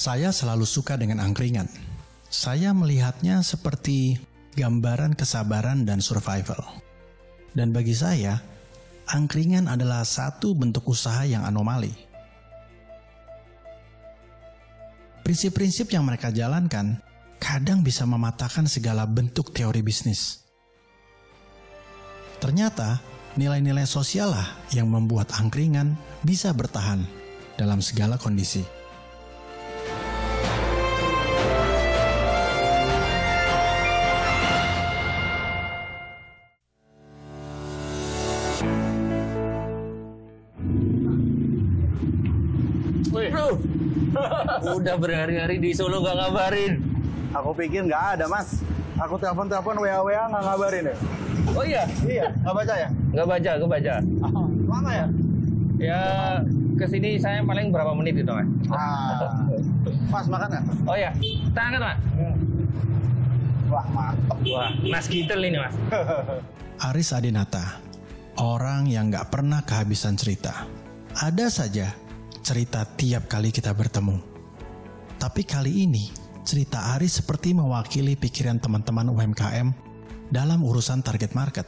Saya selalu suka dengan angkringan. Saya melihatnya seperti gambaran kesabaran dan survival. Dan bagi saya, angkringan adalah satu bentuk usaha yang anomali. Prinsip-prinsip yang mereka jalankan kadang bisa mematahkan segala bentuk teori bisnis. Ternyata, nilai-nilai sosial lah yang membuat angkringan bisa bertahan dalam segala kondisi. Bro, udah berhari-hari di Solo gak ngabarin. Aku pikir nggak ada, Mas. Aku telepon-telepon WA nggak ngabarin ya. Oh iya? Iya, nggak baca ya? Nggak baca, gue baca. Lama ya? Ya, kesini saya paling berapa menit itu, Mas? Mas, makan nggak? Oh iya, tangan, Mas. Wah, mantep. Wah, Mas Gitel ini, Mas. Aris Adinata, orang yang nggak pernah kehabisan cerita. Ada saja cerita tiap kali kita bertemu. Tapi kali ini, cerita Aris seperti mewakili pikiran teman-teman UMKM dalam urusan target market.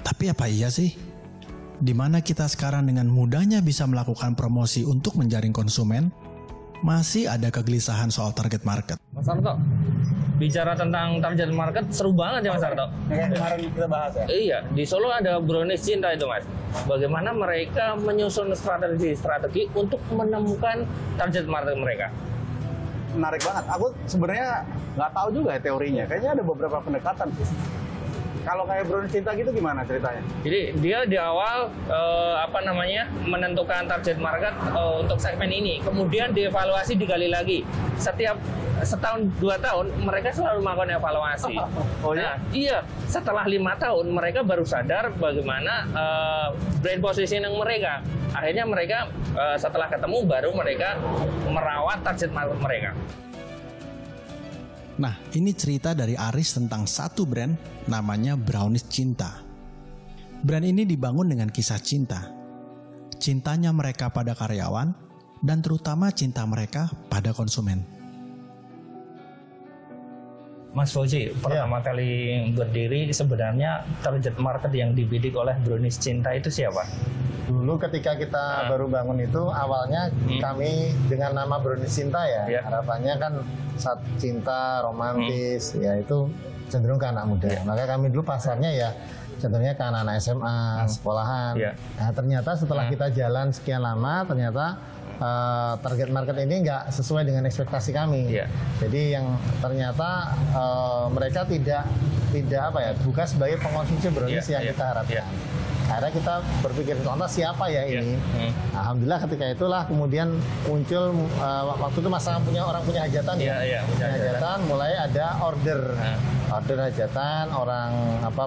Tapi apa iya sih? Di mana kita sekarang dengan mudahnya bisa melakukan promosi untuk menjaring konsumen, masih ada kegelisahan soal target market. Mas Arto, bicara tentang target market seru banget ya Mas Arto. Yang kemarin kita bahas ya? Iya, di Solo ada Brownies Cinta itu, Mas. Bagaimana mereka menyusun strategi untuk menemukan target market mereka. Menarik banget. Aku sebenarnya nggak tahu juga ya teorinya. Kayaknya ada beberapa pendekatan sih. Kalau kayak Brownies Cinta gitu gimana ceritanya? Jadi dia di awal menentukan target market untuk segmen ini, kemudian dievaluasi digali lagi. Setiap setahun 2 tahun mereka selalu melakukan evaluasi. Oh ya? Nah, iya, setelah 5 tahun mereka baru sadar bagaimana brand positioning mereka. Akhirnya mereka setelah ketemu baru mereka merawat target market mereka. Nah, ini cerita dari Aris tentang satu brand namanya Brownies Cinta. Brand ini dibangun dengan kisah cinta. Cintanya mereka pada karyawan dan terutama cinta mereka pada konsumen. Mas Fauzi, pertama kali berdiri sebenarnya target market yang dibidik oleh Brownies Cinta itu siapa? Dulu ketika kita baru bangun itu awalnya kami dengan nama Brownies Cinta ya. Harapannya kan saat cinta romantis ya itu cenderung ke anak muda. Maka kami dulu pasarnya ya cenderungnya ke anak-anak SMA, sekolahan. Nah ternyata setelah kita jalan sekian lama ternyata target market ini nggak sesuai dengan ekspektasi kami. Jadi yang ternyata mereka tidak bukan sebagai pengonsumsi brownies yang kita harapkan. Akhirnya kita berpikir contoh siapa ya ini. Alhamdulillah ketika itulah kemudian muncul waktu itu orang punya hajatan punya hajatan mulai ada order hajatan orang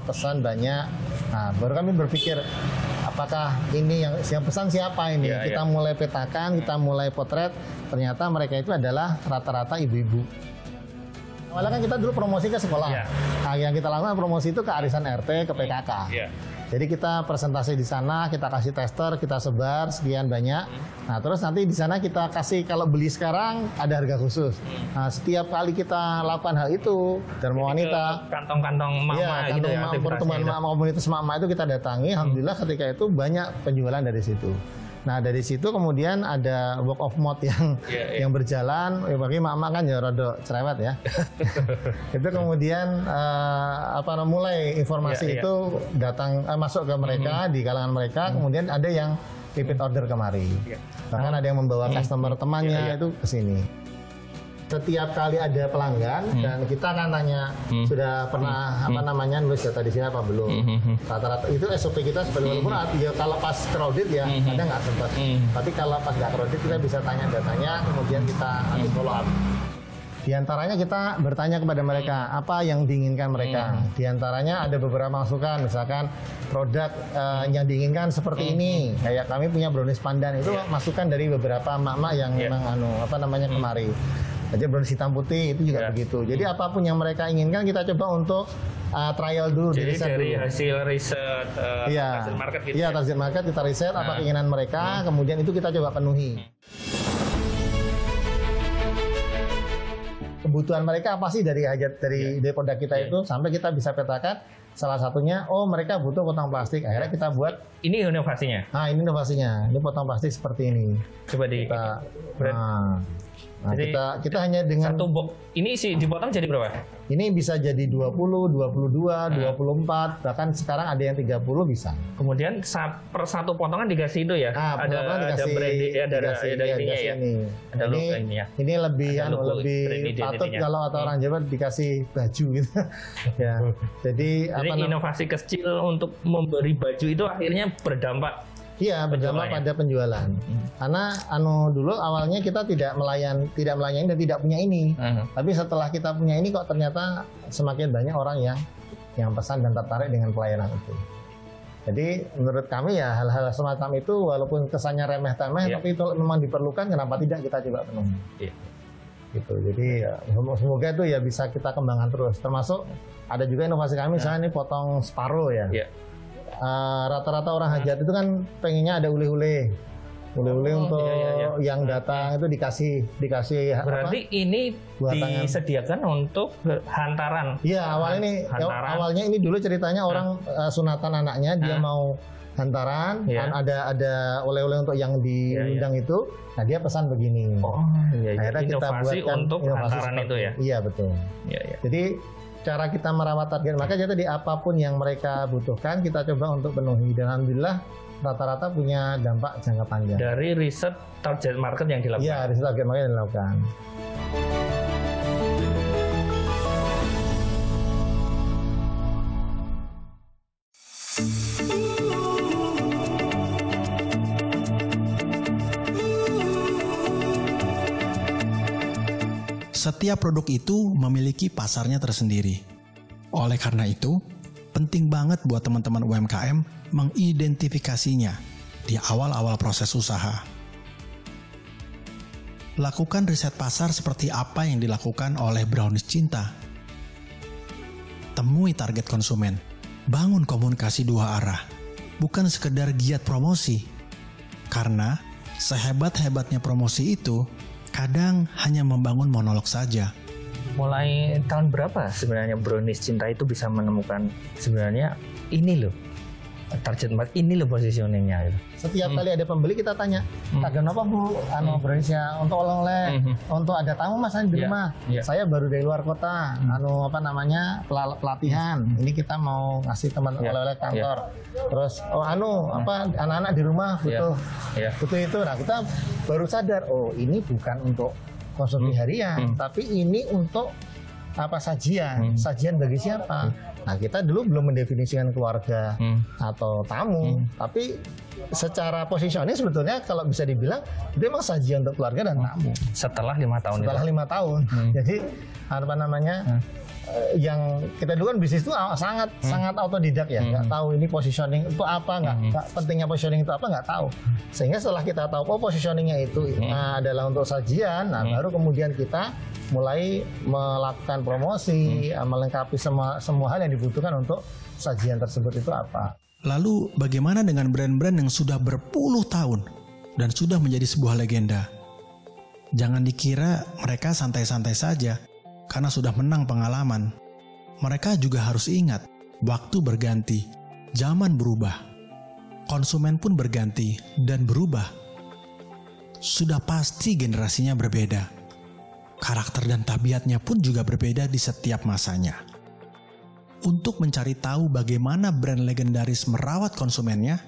pesan banyak. Nah baru kami berpikir apakah ini yang pesan siapa ini. Kita mulai petakan, kita mulai potret, ternyata mereka itu adalah rata-rata ibu-ibu. Awalnya kan kita dulu promosi ke sekolah. Nah, yang kita lakukan promosi itu ke arisan RT, ke PKK. Jadi kita presentasi di sana, kita kasih tester, kita sebar sekian banyak. Nah terus nanti di sana kita kasih kalau beli sekarang ada harga khusus. Nah setiap kali kita lakukan hal itu, Dharma Wanita, kantong-kantong mama gitu ya. Pertemuan mama komunitas mama itu kita datangi. Alhamdulillah ketika itu banyak penjualan dari situ. Nah dari situ kemudian ada word of mouth yang berjalan. Bagi mama kan ya rada cerewet ya. Itu kemudian mulai informasi itu datang masuk ke mereka di kalangan mereka. Kemudian ada yang repeat order kemari. Bahkan ada yang membawa customer temannya itu ke sini. Setiap kali ada pelanggan dan kita kan tanya sudah pernah nulis data di sini apa belum. Rata-rata itu SOP kita walaupun ya kalau pas crowded ya kadang nggak sempat. Tapi kalau pas nggak crowded kita bisa tanya datanya kemudian kita nanti follow up. Di antaranya kita bertanya kepada mereka apa yang diinginkan mereka. Di antaranya ada beberapa masukan, misalkan produk yang diinginkan seperti ini. Kayak kami punya brownies pandan itu masukan dari beberapa emak-emak yang memang kemari. Jadi brownies hitam putih itu juga begitu. Jadi apapun yang mereka inginkan kita coba untuk trial dulu. Jadi dari hasil riset target market gitu. Iya, target market kita riset apa keinginan mereka, kemudian itu kita coba penuhi. kebutuhan mereka apa sih dari produk kita itu, sampai kita bisa petakan. Salah satunya, mereka butuh potong plastik. Akhirnya kita buat. Ini inovasinya. Ini inovasinya. Ini potong plastik seperti ini. Coba Jadi, kita hanya dengan satu box ini sih dipotong jadi berapa? Ini bisa jadi 20, 22, 24, bahkan sekarang ada yang 30 bisa. Kemudian per satu potongan dikasih itu ya? Ada branding, ada ininya ya. Ada logo ini ya. Ini lebih patut kalau kata orang Jawa dikasih baju gitu. Ya. Jadi inovasi kecil untuk memberi baju itu akhirnya berdampak. Iya, berdampak pada penjualan. Karena dulu awalnya kita tidak melayani dan tidak punya ini. Tapi setelah kita punya ini kok ternyata semakin banyak orang yang pesan dan tertarik dengan pelayanan itu. Jadi menurut kami ya hal-hal semacam itu walaupun kesannya remeh-temeh, tapi itu memang diperlukan, kenapa tidak kita coba penuhi. Gitu. Jadi semoga itu ya bisa kita kembangkan terus. Termasuk ada juga inovasi kami, misalnya ini potong separuh ya. Rata-rata orang hajat itu kan pengennya ada ule-ule untuk yang datang itu dikasih berarti ini disediakan untuk hantaran. Iya, awalnya ini dulu ceritanya orang sunatan anaknya dia mau hantaran, ada oleh-oleh untuk yang diundang itu. Nah, dia pesan begini. Akhirnya kita buatkan untuk hantaran itu ya. Iya, betul. Jadi cara kita merawat target, makanya tadi apapun yang mereka butuhkan kita coba untuk penuhi, dan alhamdulillah rata-rata punya dampak jangka panjang. Dari riset target market yang dilakukan. Iya, riset target market yang dilakukan. Setiap produk itu memiliki pasarnya tersendiri. Oleh karena itu, penting banget buat teman-teman UMKM mengidentifikasinya di awal-awal proses usaha. Lakukan riset pasar seperti apa yang dilakukan oleh Brownies Cinta. Temui target konsumen, bangun komunikasi dua arah, bukan sekedar giat promosi. Karena sehebat-hebatnya promosi itu, kadang hanya membangun monolog saja. Mulai tahun berapa sebenarnya Brownies Cinta itu bisa menemukan sebenarnya ini loh target market, ini loh positioningnya gitu. Setiap kali ada pembeli kita tanya, "Tagan apa Bu? Browniesnya untuk oleh-oleh, untuk ada tamu Mas di rumah. Saya baru dari luar kota, pelatihan. Ini kita mau ngasih teman oleh-oleh kantor. Terus anak-anak di rumah butuh itu." Nah, kita baru sadar, ini bukan untuk konsumsi harian, tapi ini untuk sajian bagi siapa. Nah, kita dulu belum mendefinisikan keluarga atau tamu, tapi secara positioning sebetulnya kalau bisa dibilang itu memang sajian untuk keluarga dan tamu. Setelah 5 tahun. Setelah 5 tahun. Jadi yang kita dulu kan bisnis itu sangat autodidak ya, nggak tahu ini positioning itu apa, nggak pentingnya positioning itu apa, nggak tau. Sehingga setelah kita tahu positioningnya itu adalah untuk sajian, baru kemudian kita mulai melakukan promosi, melengkapi semua hal yang dibutuhkan untuk sajian tersebut itu apa. Lalu bagaimana dengan brand-brand yang sudah berpuluh tahun dan sudah menjadi sebuah legenda? Jangan dikira mereka santai-santai saja karena sudah menang pengalaman. Mereka juga harus ingat, waktu berganti, zaman berubah, konsumen pun berganti dan berubah. Sudah pasti generasinya berbeda. Karakter dan tabiatnya pun juga berbeda di setiap masanya. Untuk mencari tahu bagaimana brand legendaris merawat konsumennya,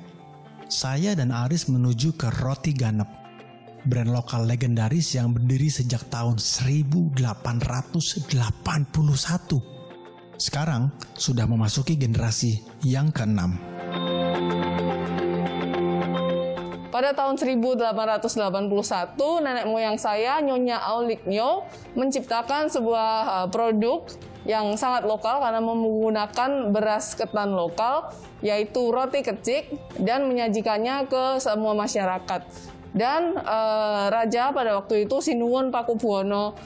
saya dan Aris menuju ke Roti Ganep, brand lokal legendaris yang berdiri sejak tahun 1881. Sekarang sudah memasuki generasi yang ke-6. Pada tahun 1881, nenek moyang saya, Nyonya Auliknyo, menciptakan sebuah produk yang sangat lokal karena menggunakan beras ketan lokal, yaitu roti kecik, dan menyajikannya ke semua masyarakat. Dan Raja pada waktu itu, Sinuwun Pakubuwono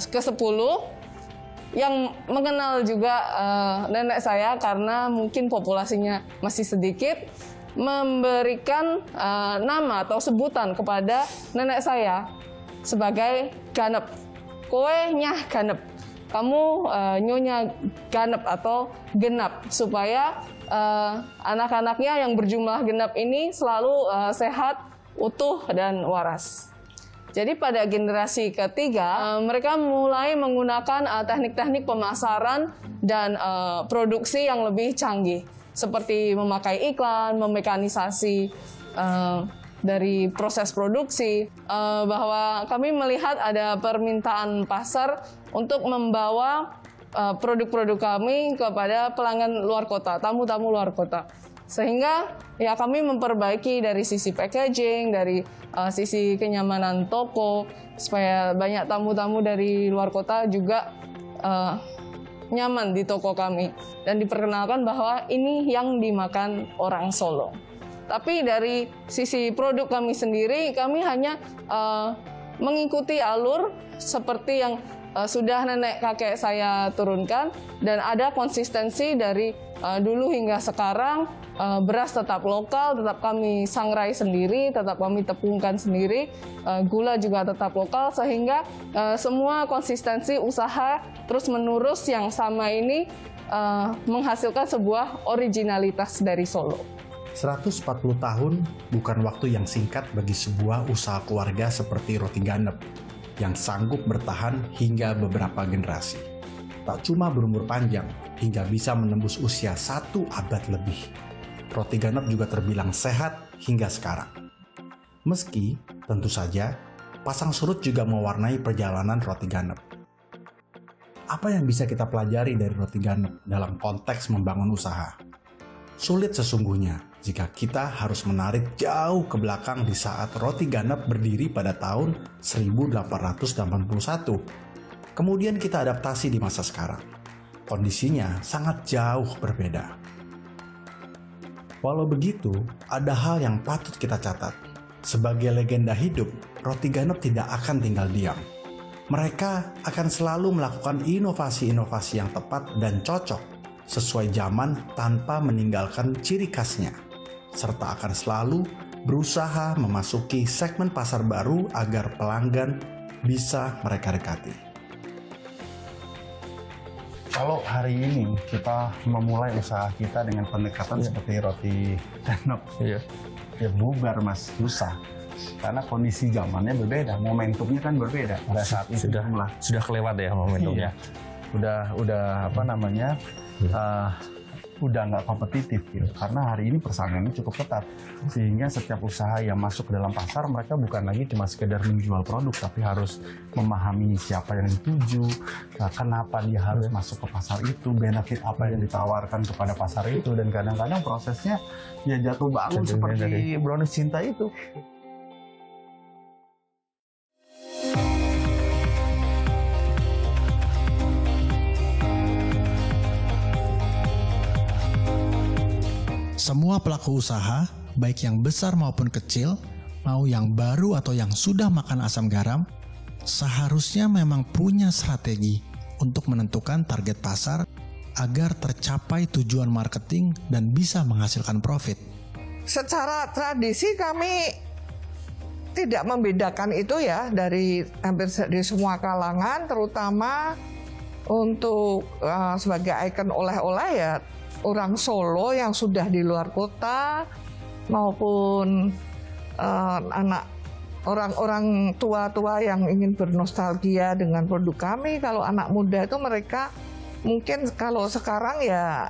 ke-10, yang mengenal juga nenek saya karena mungkin populasinya masih sedikit, memberikan nama atau sebutan kepada nenek saya sebagai Ganep. kowe nyah ganep. Kamu nyonya ganep atau genap supaya anak-anaknya yang berjumlah genap ini selalu sehat, utuh, dan waras. Jadi pada generasi ketiga, mereka mulai menggunakan teknik-teknik pemasaran dan produksi yang lebih canggih, seperti memakai iklan, memekanisasi dari proses produksi, bahwa kami melihat ada permintaan pasar untuk membawa produk-produk kami kepada pelanggan luar kota, tamu-tamu luar kota. Sehingga ya kami memperbaiki dari sisi packaging, dari sisi kenyamanan toko, supaya banyak tamu-tamu dari luar kota juga nyaman di toko kami. Dan diperkenalkan bahwa ini yang dimakan orang Solo. Tapi dari sisi produk kami sendiri, kami hanya mengikuti alur seperti yang sudah nenek kakek saya turunkan, dan ada konsistensi dari dulu hingga sekarang. Beras tetap lokal, tetap kami sangrai sendiri, tetap kami tepungkan sendiri, gula juga tetap lokal, sehingga semua konsistensi usaha terus menerus yang sama ini menghasilkan sebuah originalitas dari Solo. 140 tahun bukan waktu yang singkat bagi sebuah usaha keluarga seperti Roti Ganep yang sanggup bertahan hingga beberapa generasi. Tak cuma berumur panjang hingga bisa menembus usia 1 abad lebih, Roti Ganep juga terbilang sehat hingga sekarang. Meski tentu saja pasang surut juga mewarnai perjalanan Roti Ganep. Apa yang bisa kita pelajari dari Roti Ganep dalam konteks membangun usaha? Sulit sesungguhnya jika kita harus menarik jauh ke belakang di saat Roti Ganep berdiri pada tahun 1881. Kemudian kita adaptasi di masa sekarang. Kondisinya sangat jauh berbeda. Walau begitu, ada hal yang patut kita catat. Sebagai legenda hidup, Roti Ganep tidak akan tinggal diam. Mereka akan selalu melakukan inovasi-inovasi yang tepat dan cocok sesuai zaman tanpa meninggalkan ciri khasnya, serta akan selalu berusaha memasuki segmen pasar baru agar pelanggan bisa mereka dekati. Kalau hari ini kita memulai usaha kita dengan pendekatan seperti Roti Ganep, ya bubar Mas, susah. Karena kondisi zamannya berbeda, momentumnya kan berbeda. Pada saat itu sudah kelewat ya momentumnya. Udah apa namanya? Udah nggak kompetitif gitu. Karena hari ini persaingannya cukup ketat, sehingga setiap usaha yang masuk ke dalam pasar, mereka bukan lagi cuma sekedar menjual produk, tapi harus memahami siapa yang dituju, kenapa dia harus masuk ke pasar itu, benefit apa yang ditawarkan kepada pasar itu, dan kadang-kadang prosesnya ya jatuh bangun seperti Brownies Cinta itu. Semua pelaku usaha, baik yang besar maupun kecil, mau yang baru atau yang sudah makan asam garam, seharusnya memang punya strategi untuk menentukan target pasar agar tercapai tujuan marketing dan bisa menghasilkan profit. Secara tradisi kami tidak membedakan itu ya dari hampir di semua kalangan, terutama untuk sebagai ikon oleh-oleh ya orang Solo yang sudah di luar kota maupun anak orang-orang tua-tua yang ingin bernostalgia dengan produk kami. Kalau anak muda itu mereka mungkin kalau sekarang ya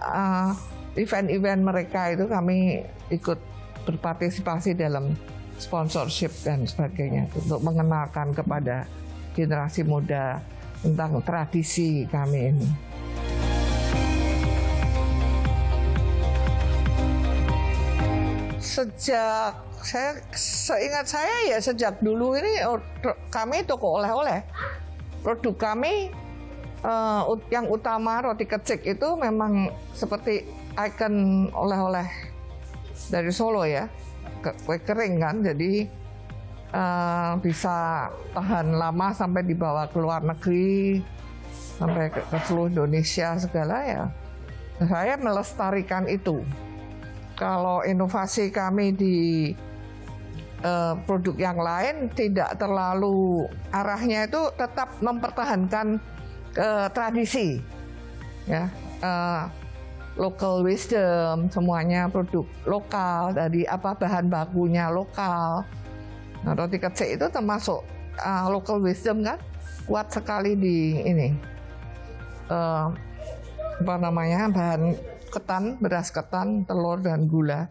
event-event mereka itu kami ikut berpartisipasi dalam sponsorship dan sebagainya untuk mengenalkan kepada generasi muda tentang tradisi kami ini. Seingat saya ya sejak dulu ini kami toko oleh-oleh. Produk kami yang utama roti kecik itu memang seperti ikon oleh-oleh dari Solo ya. Kue kering kan, jadi bisa tahan lama sampai dibawa ke luar negeri, sampai ke seluruh Indonesia segala ya. Saya melestarikan itu. Kalau inovasi kami di produk yang lain tidak terlalu, arahnya itu tetap mempertahankan tradisi, ya, local wisdom, semuanya produk lokal, dari bahan bakunya lokal. Nah, roti kecik itu termasuk local wisdom kan, kuat sekali di ini, bahan ketan, beras ketan, telur dan gula.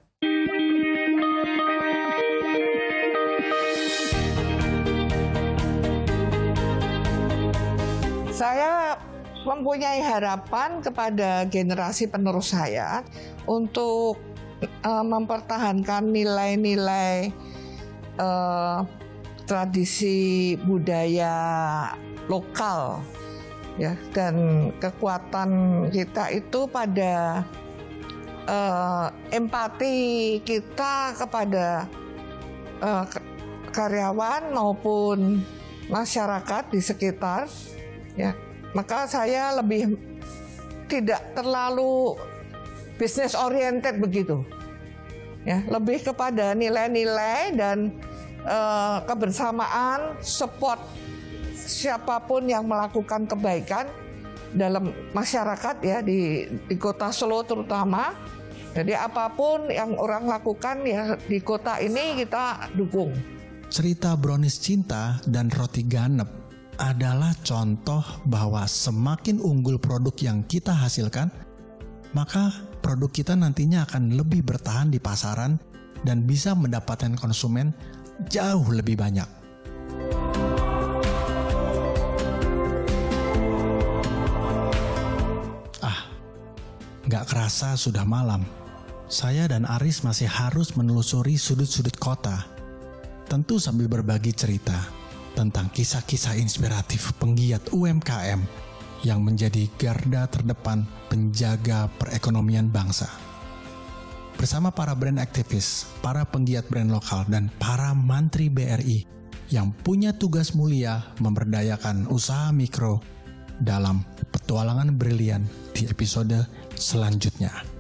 Saya mempunyai harapan kepada generasi penerus saya untuk mempertahankan nilai-nilai tradisi budaya lokal, ya, dan kekuatan kita itu pada empati kita kepada karyawan maupun masyarakat di sekitar. Ya, maka saya lebih tidak terlalu business oriented begitu, ya, lebih kepada nilai-nilai dan kebersamaan, support siapapun yang melakukan kebaikan dalam masyarakat, ya, di kota Solo terutama. Jadi apapun yang orang lakukan, ya, di kota ini kita dukung. Cerita Brownies Cinta dan Roti Ganep adalah contoh bahwa semakin unggul produk yang kita hasilkan, maka produk kita nantinya akan lebih bertahan di pasaran dan bisa mendapatkan konsumen jauh lebih banyak. Gak kerasa sudah malam. Saya dan Aris masih harus menelusuri sudut-sudut kota, tentu sambil berbagi cerita tentang kisah-kisah inspiratif penggiat UMKM yang menjadi garda terdepan penjaga perekonomian bangsa. Bersama para brand aktivis, para penggiat brand lokal, dan para mantri BRI yang punya tugas mulia memberdayakan usaha mikro dalam petualangan brilian di episode selanjutnya.